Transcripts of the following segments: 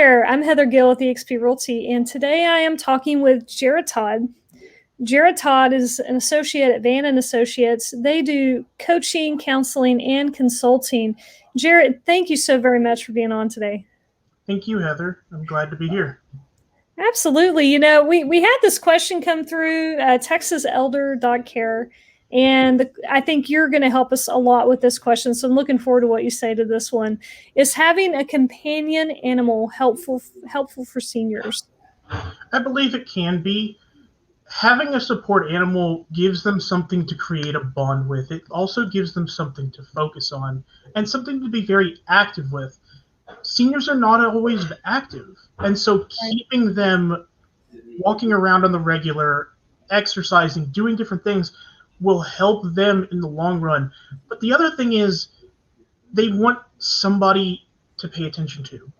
there, I'm Heather Gill with eXp Realty, and today I am talking with Todd. Todd is an associate at Bannon Associates. They do coaching, counseling, and consulting. Jared, thank you so very much for being on today. Thank you, Heather. I'm glad to be here. Absolutely. You know, we had this question come through texaselder.care, and I think you're going to help us a lot with this question. So I'm looking forward to what you say to this one. Is having a companion animal helpful for seniors? I believe it can be. Having a support animal gives them something to create a bond with. It also gives them something to focus on and something to be very active with. Seniors are not always active, and so keeping them walking around on the regular, exercising, doing different things will help them in the long run. But the other thing is they want somebody to pay attention to.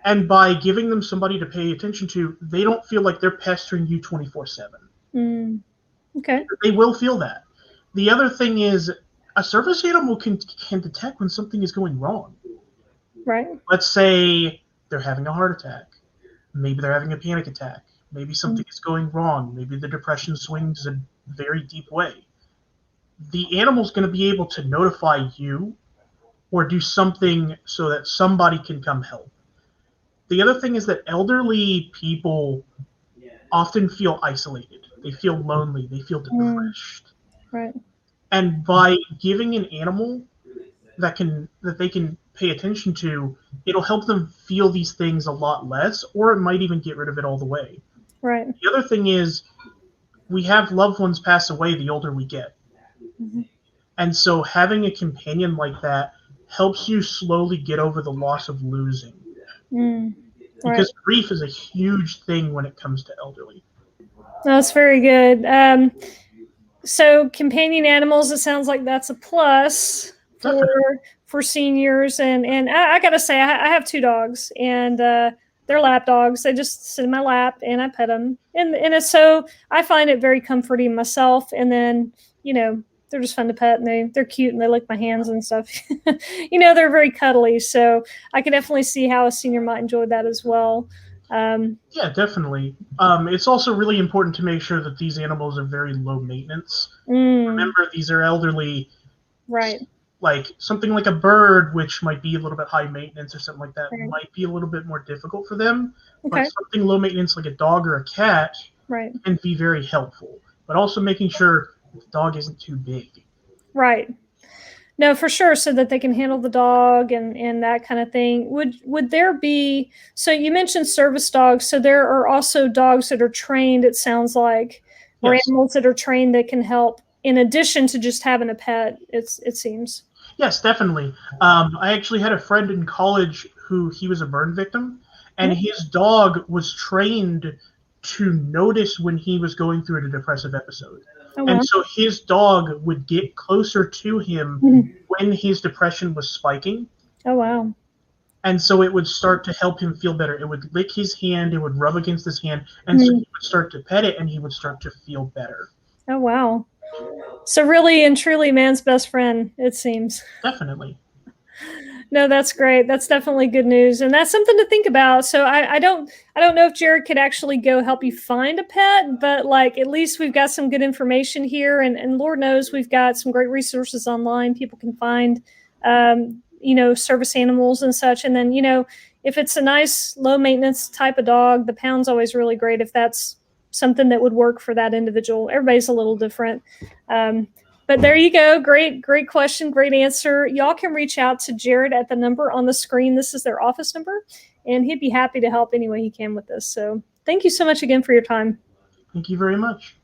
And by giving them somebody to pay attention to, they don't feel like they're pestering you 24/7. Okay. They will feel that. The other thing is a service animal can detect when something is going wrong. Right. Let's say they're having a heart attack. Maybe they're having a panic attack. Maybe something is going wrong. Maybe the depression swings a very deep way. The animal's going to be able to notify you or do something so that somebody can come help. The other thing is that elderly people often feel isolated. They feel lonely. They feel depressed. Right. And by giving an animal that they can pay attention to, it'll help them feel these things a lot less, or it might even get rid of it all the way. Right. The other thing is we have loved ones pass away the older we get. And so having a companion like that helps you slowly get over the loss of losing. Because grief is a huge thing when it comes to elderly. That's very good. So companion animals, it sounds like that's a plus for seniors. And I got to say, I have 2 dogs, and they're lap dogs. They just sit in my lap, and I pet them. And it's so I find it very comforting myself. And then, you know, they're just fun to pet, and they're cute, and they lick my hands and stuff. You know, they're very cuddly. So I can definitely see how a senior might enjoy that as well. Yeah, definitely. It's also really important to make sure that these animals are very low maintenance. Remember, these are elderly. Right. Like something like a bird, which might be a little bit high maintenance or something like that, might be a little bit more difficult for them. But something low maintenance like a dog or a cat can be very helpful. But also making sure the dog isn't too big. Right. No, for sure, so that they can handle the dog and that kind of thing. Would there be, so you mentioned service dogs, so there are also dogs that are trained, it sounds like, or animals that are trained that can help in addition to just having a pet, it seems. Yes, definitely. I actually had a friend in college he was a burn victim, and his dog was trained to notice when he was going through a depressive episode. And so his dog would get closer to him when his depression was spiking. Oh, wow. And so it would start to help him feel better. It would lick his hand, it would rub against his hand, and so he would start to pet it, and he would start to feel better. Oh, wow. So really and truly man's best friend, it seems. Definitely. No, that's great. That's definitely good news. And that's something to think about. So I don't know if Jared could actually go help you find a pet, but like at least we've got some good information here, and Lord knows we've got some great resources online. People can find, you know, service animals and such. And then, you know, if it's a nice low maintenance type of dog, the pound's always really great if that's something that would work for that individual. Everybody's a little different. But there you go. Great question. Great answer. Y'all can reach out to Jared at the number on the screen. This is their office number, and he'd be happy to help any way he can with this. So thank you so much again for your time. Thank you very much.